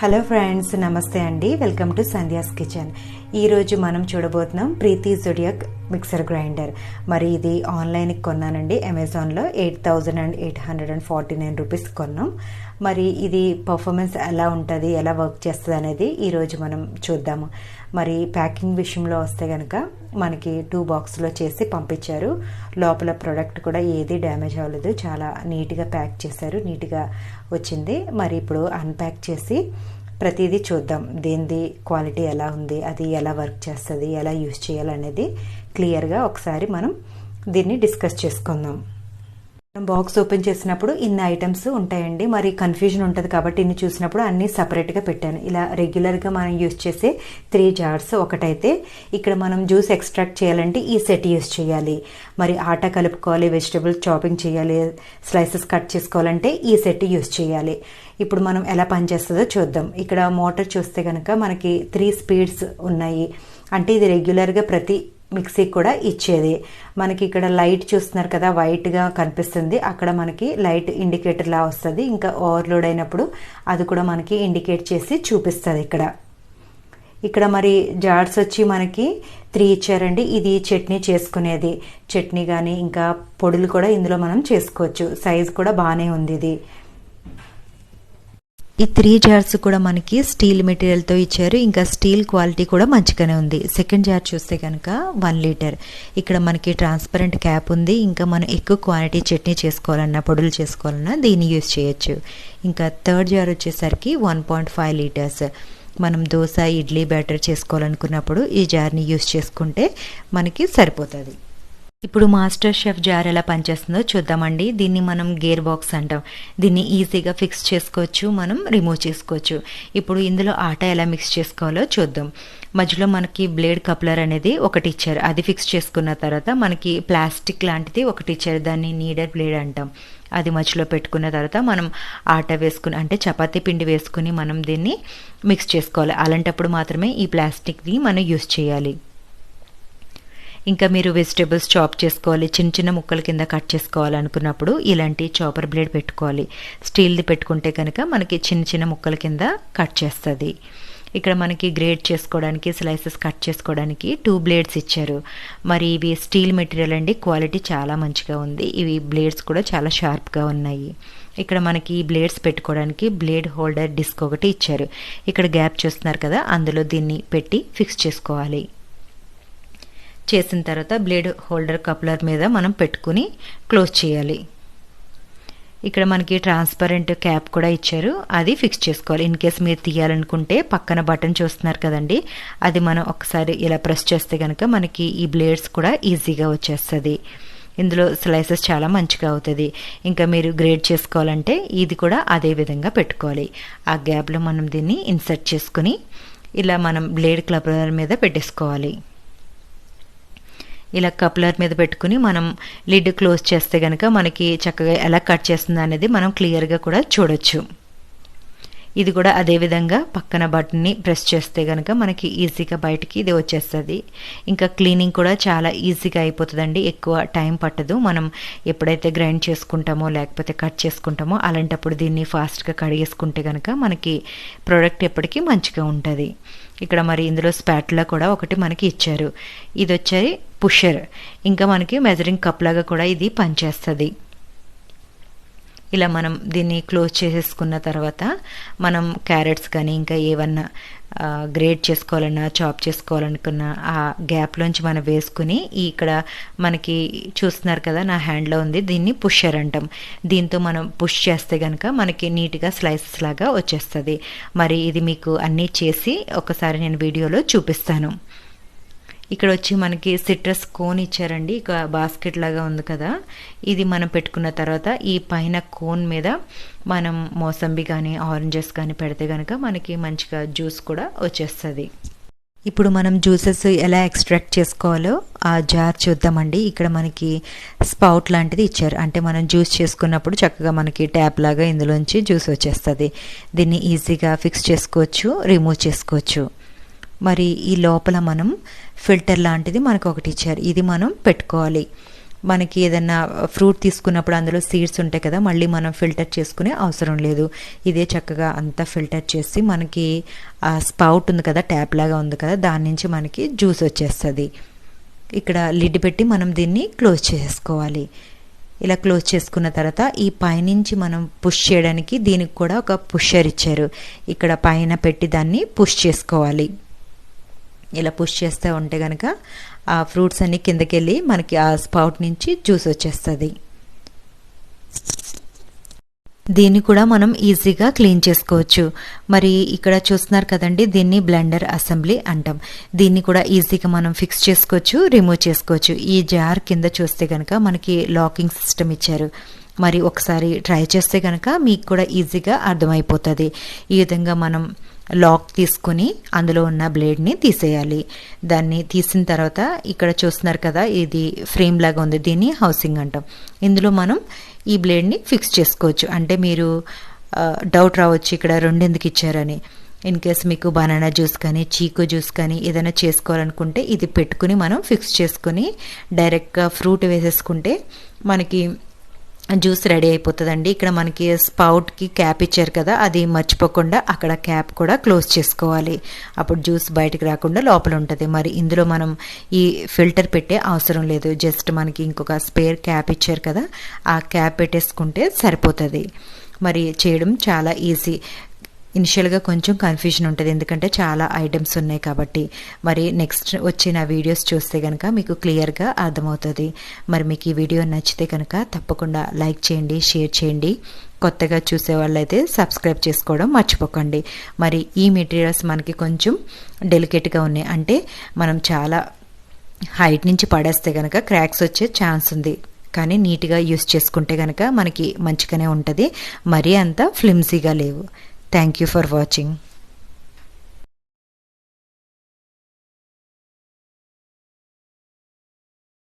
Hello friends, నమస్తే అండి. Welcome to Sandhya's kitchen. ఈరోజు మనం చూడబోతున్నాం ప్రీతి జోడియాక్ మిక్సర్ గ్రైండర్. మరి ఇది ఆన్లైన్కి కొన్నానండి, అమెజాన్లో 8849 రూపీస్ కొన్నాం. మరి ఇది పర్ఫార్మెన్స్ ఎలా ఉంటుంది, ఎలా వర్క్ చేస్తుంది అనేది ఈరోజు మనం చూద్దాము. మరి ప్యాకింగ్ విషయంలో వస్తే కనుక మనకి 2 బాక్స్లో చేసి పంపించారు. లోపల ప్రోడక్ట్ కూడా ఏది డ్యామేజ్ అవ్వలేదు, చాలా నీట్గా ప్యాక్ చేశారు, నీట్గా వచ్చింది. మరి ఇప్పుడు అన్ప్యాక్ చేసి ప్రతిదీ చూద్దాం, దేనిది క్వాలిటీ ఎలా ఉంది, అది ఎలా వర్క్ చేస్తుంది, ఎలా యూజ్ చేయాలనేది క్లియర్గా ఒకసారి మనం దీన్ని డిస్కస్ చేసుకుందాం. బాక్స్ ఓపెన్ చేసినప్పుడు ఇన్ని ఐటమ్స్ ఉంటాయండి, మరి కన్ఫ్యూజన్ ఉంటుంది కాబట్టి ఇన్ని చూసినప్పుడు అన్నీ సపరేట్గా పెట్టాను. ఇలా రెగ్యులర్గా మనం యూజ్ చేసే 3 జార్స్ ఒకటైతే, ఇక్కడ మనం జ్యూస్ ఎక్స్ట్రాక్ట్ చేయాలంటే ఈ సెట్ యూజ్ చేయాలి. మరి ఆటా కలుపుకోవాలి, వెజిటబుల్స్ చాపింగ్ చేయాలి, స్లైసెస్ కట్ చేసుకోవాలంటే ఈ సెట్ యూజ్ చేయాలి. ఇప్పుడు మనం ఎలా పనిచేస్తుందో చూద్దాం. ఇక్కడ మోటార్ చూస్తే కనుక మనకి 3 స్పీడ్స్ ఉన్నాయి, అంటే ఇది రెగ్యులర్గా ప్రతి మిక్సీ కూడా ఇచ్చేది. మనకి ఇక్కడ లైట్ చూస్తున్నారు కదా, వైట్గా కనిపిస్తుంది, అక్కడ మనకి లైట్ ఇండికేటర్ లా వస్తుంది. ఇంకా ఓవర్లోడ్ అయినప్పుడు అది కూడా మనకి ఇండికేట్ చేసి చూపిస్తుంది. ఇక్కడ మరి జార్స్ వచ్చి మనకి 3 ఇచ్చారండి. ఇది చట్నీ చేసుకునేది, చట్నీ కానీ ఇంకా పొడులు కూడా ఇందులో మనం చేసుకోవచ్చు. సైజ్ కూడా బాగానే ఉంది. ఇది ఈ 3 జార్స్ కూడా మనకి స్టీల్ మెటీరియల్తో ఇచ్చారు, ఇంకా స్టీల్ క్వాలిటీ కూడా మంచిగానే ఉంది. సెకండ్ జార్ చూస్తే కనుక 1 లీటర్. ఇక్కడ మనకి ట్రాన్స్పరెంట్ క్యాప్ ఉంది. ఇంకా మనం ఎక్కువ క్వాంటిటీ చట్నీ చేసుకోవాలన్నా, పొడులు చేసుకోవాలన్నా దీన్ని యూజ్ చేయొచ్చు. ఇంకా థర్డ్ జార్ వచ్చేసరికి 1.5 లీటర్స్. మనం దోశ, ఇడ్లీ బ్యాటర్ చేసుకోవాలనుకున్నప్పుడు ఈ జార్ని యూజ్ చేసుకుంటే మనకి సరిపోతుంది. ఇప్పుడు మాస్టర్ షెఫ్ జార్ ఎలా పనిచేస్తుందో చూద్దామండి. దీన్ని మనం గేర్ బాక్స్ అంటాం. దీన్ని ఈజీగా ఫిక్స్ చేసుకోవచ్చు, మనం రిమూవ్ చేసుకోవచ్చు. ఇప్పుడు ఇందులో ఆటా ఎలా మిక్స్ చేసుకోవాలో చూద్దాం. మధ్యలో మనకి బ్లేడ్ కప్లర్ అనేది ఒకటి ఇచ్చారు, అది ఫిక్స్ చేసుకున్న తర్వాత మనకి ప్లాస్టిక్ లాంటిది ఒకటి ఇచ్చారు, దాన్ని నీడర్ బ్లేడ్ అంటాం. అది మధ్యలో పెట్టుకున్న తర్వాత మనం ఆటా వేసుకుని, అంటే చపాతీ పిండి వేసుకుని మనం దీన్ని మిక్స్ చేసుకోవాలి. అలాంటప్పుడు మాత్రమే ఈ ప్లాస్టిక్ని మనం యూజ్ చేయాలి. ఇంకా మీరు వెజిటేబుల్స్ చాప్ చేసుకోవాలి, చిన్న చిన్న ముక్కల కింద కట్ చేసుకోవాలనుకున్నప్పుడు ఇలాంటి చాపర్ బ్లేడ్ పెట్టుకోవాలి. స్టీల్ది పెట్టుకుంటే కనుక మనకి చిన్న చిన్న ముక్కల కింద కట్ చేస్తుంది. ఇక్కడ మనకి గ్రేట్ చేసుకోవడానికి, స్లైసెస్ కట్ చేసుకోవడానికి 2 బ్లేడ్స్ ఇచ్చారు. మరి ఇవి స్టీల్ మెటీరియల్ అండి, క్వాలిటీ చాలా మంచిగా ఉంది. ఇవి బ్లేడ్స్ కూడా చాలా షార్ప్గా ఉన్నాయి. ఇక్కడ మనకి ఈ బ్లేడ్స్ పెట్టుకోవడానికి బ్లేడ్ హోల్డర్ డిస్క్ ఒకటి ఇచ్చారు. ఇక్కడ గ్యాప్ చూస్తున్నారు కదా, అందులో దీన్ని పెట్టి ఫిక్స్ చేసుకోవాలి. చేసిన తర్వాత బ్లేడ్ హోల్డర్ కప్లర్ మీద మనం పెట్టుకుని క్లోజ్ చేయాలి. ఇక్కడ మనకి ట్రాన్స్పరెంట్ క్యాప్ కూడా ఇచ్చారు, అది ఫిక్స్ చేసుకోవాలి. ఇన్ కేస్ మీరు తీయాలనుకుంటే పక్కన బటన్ చూస్తున్నారు కదండి, అది మనం ఒకసారి ఇలా ప్రెస్ చేస్తే కనుక మనకి ఈ బ్లేడ్స్ కూడా ఈజీగా వచ్చేస్తుంది. ఇందులో స్లైసెస్ చాలా మంచిగా అవుతుంది. ఇంకా మీరు గ్రేడ్ చేసుకోవాలంటే ఇది కూడా అదే విధంగా పెట్టుకోవాలి. ఆ గ్యాప్లో మనం దీన్ని ఇన్సర్ట్ చేసుకుని ఇలా మనం బ్లేడ్ కప్లర్ మీద పెట్టేసుకోవాలి. ఇలా కప్లర్ మీద పెట్టుకుని మనం లిడ్ క్లోజ్ చేస్తే కనుక మనకి చక్కగా ఎలా కట్ చేస్తుంది అనేది మనం క్లియర్గా కూడా చూడొచ్చు. ఇది కూడా అదేవిధంగా పక్కన బటన్ని ప్రెస్ చేస్తే కనుక మనకి ఈజీగా బయటికి ఇది వచ్చేస్తుంది. ఇంకా క్లీనింగ్ కూడా చాలా ఈజీగా అయిపోతుందండి, ఎక్కువ టైం పట్టదు. మనం ఎప్పుడైతే గ్రైండ్ చేసుకుంటామో లేకపోతే కట్ చేసుకుంటామో అలాంటప్పుడు దీన్ని ఫాస్ట్గా కడిగేసుకుంటే కనుక మనకి ప్రోడక్ట్ ఎప్పటికీ మంచిగా ఉంటుంది. ఇక్కడ మరి ఇందులో స్పాట్లా కూడా ఒకటి మనకి ఇచ్చారు. ఇది వచ్చి పుషర్, ఇంకా మనకి మెజరింగ్ కప్ లాగా కూడా ఇది పనిచేస్తుంది. ఇలా మనం దీన్ని క్లోజ్ చేసేసుకున్న తర్వాత మనం క్యారెట్స్ కానీ ఇంకా ఏమన్నా గ్రేట్ చేసుకోవాలన్నా, చాప్ చేసుకోవాలనుకున్న ఆ గ్యాప్లోంచి మనం వేసుకుని, ఇక్కడ మనకి చూస్తున్నారు కదా నా హ్యాండ్లో ఉంది, దీన్ని పుషర్ అంటాం. దీంతో మనం పుష్ చేస్తే కనుక మనకి నీట్గా స్లైసెస్ లాగా వచ్చేస్తుంది. మరి ఇది మీకు అన్నీ చేసి ఒకసారి నేను వీడియోలో చూపిస్తాను. ఇక్కడ వచ్చి మనకి సిట్రస్ కోన్ ఇచ్చారండి, ఇక బాస్కెట్ లాగా ఉంది కదా, ఇది మనం పెట్టుకున్న తర్వాత ఈ పైన కోన్ మీద మనం మోసంబి కానీ ఆరెంజెస్ కానీ పెడితే కనుక మనకి మంచిగా జ్యూస్ కూడా వచ్చేస్తుంది. ఇప్పుడు మనం జ్యూసెస్ ఎలా ఎక్స్ట్రాక్ట్ చేసుకోవాలో ఆ జార్ చూద్దామండి. ఇక్కడ మనకి స్పౌట్ లాంటిది ఇచ్చారు, అంటే మనం జ్యూస్ చేసుకున్నప్పుడు చక్కగా మనకి ట్యాప్ లాగా ఇందులోంచి జ్యూస్ వచ్చేస్తుంది. దీన్ని ఈజీగా ఫిక్స్ చేసుకోవచ్చు, రిమూవ్ చేసుకోవచ్చు. మరి ఈ లోపల మనం ఫిల్టర్ లాంటిది మనకు ఒకటి ఇచ్చారు, ఇది మనం పెట్టుకోవాలి. మనకి ఏదైనా ఫ్రూట్ తీసుకున్నప్పుడు అందులో సీడ్స్ ఉంటాయి కదా, మళ్ళీ మనం ఫిల్టర్ చేసుకునే అవసరం లేదు. ఇదే చక్కగా అంతా ఫిల్టర్ చేసి మనకి ఆ స్పౌట్ ఉంది కదా, ట్యాప్ లాగా ఉంది కదా, దాని నుంచి మనకి జ్యూస్ వచ్చేస్తుంది. ఇక్కడ లిడ్ పెట్టి మనం దీన్ని క్లోజ్ చేసుకోవాలి. ఇలా క్లోజ్ చేసుకున్న తర్వాత ఈ పైనుంచి మనం పుష్ చేయడానికి దీనికి కూడా ఒక పుషర్ ఇచ్చారు. ఇక్కడ పైన పెట్టి దాన్ని పుష్ చేసుకోవాలి. ఇలా పుష్ చేస్తూ ఉంటే కనుక ఆ ఫ్రూట్స్ అన్నీ కిందకి వెళ్ళి మనకి ఆ స్పౌట్ నుంచి జ్యూస్ వచ్చేస్తుంది. దీన్ని కూడా మనం ఈజీగా క్లీన్ చేసుకోవచ్చు. మరి ఇక్కడ చూస్తున్నారు కదండి, దీన్ని బ్లెండర్ అసెంబ్లీ అంటాం. దీన్ని కూడా ఈజీగా మనం ఫిక్స్ చేసుకోవచ్చు, రిమూవ్ చేసుకోవచ్చు. ఈ జార్ కింద చూస్తే కనుక మనకి లాకింగ్ సిస్టమ్ ఇచ్చారు. మరి ఒకసారి ట్రై చేస్తే కనుక మీకు కూడా ఈజీగా అర్థమైపోతుంది. ఈ విధంగా మనం లాక్ తీసుకుని అందులో ఉన్న బ్లేడ్ని తీసేయాలి. దాన్ని తీసిన తర్వాత ఇక్కడ చూస్తున్నారు కదా, ఇది ఫ్రేమ్ లాగా ఉంది, దీన్ని హౌసింగ్ అంటాం. ఇందులో మనం ఈ బ్లేడ్ని ఫిక్స్ చేసుకోవచ్చు. అంటే మీరు డౌట్ రావచ్చు ఇక్కడ రెండు ఎందుకు ఇచ్చారని. ఇన్ కేస్ మీకు బనానా జ్యూస్ కానీ చీకు జ్యూస్ కానీ ఏదైనా చేసుకోవాలనుకుంటే ఇది పెట్టుకుని మనం ఫిక్స్ చేసుకుని డైరెక్ట్గా ఫ్రూట్ వేసేసుకుంటే మనకి జ్యూస్ రెడీ అయిపోతుందండి. ఇక్కడ మనకి స్పౌట్కి క్యాప్ ఇచ్చారు కదా, అది మర్చిపోకుండా అక్కడ క్యాప్ కూడా క్లోజ్ చేసుకోవాలి. అప్పుడు జ్యూస్ బయటకు రాకుండా లోపల ఉంటుంది. మరి ఇందులో మనం ఈ ఫిల్టర్ పెట్టే అవసరం లేదు. జస్ట్ మనకి ఇంకొక స్పేర్ క్యాప్ ఇచ్చారు కదా, ఆ క్యాప్ పెట్టేసుకుంటే సరిపోతుంది. మరి చేయడం చాలా ఈజీ. ఇనిషియల్గా కొంచెం కన్ఫ్యూజన్ ఉంటుంది, ఎందుకంటే చాలా ఐటమ్స్ ఉన్నాయి కాబట్టి. మరి నెక్స్ట్ వచ్చిన వీడియోస్ చూస్తే కనుక మీకు క్లియర్గా అర్థమవుతుంది. మరి మీకు ఈ వీడియో నచ్చితే కనుక తప్పకుండా లైక్ చేయండి, షేర్ చేయండి. కొత్తగా చూసే వాళ్ళైతే సబ్స్క్రైబ్ చేసుకోవడం మర్చిపోకండి. మరి ఈ మెటీరియల్స్ మనకి కొంచెం డెలికేట్గా ఉన్నాయి, అంటే మనం చాలా హైట్ నుంచి పడేస్తే కనుక క్రాక్స్ వచ్చే ఛాన్స్ ఉంది. కానీ నీట్గా యూస్ చేసుకుంటే కనుక మనకి మంచిగానే ఉంటుంది. మరీ అంత ఫ్లిమ్సీగా లేవు. Thank you for watching.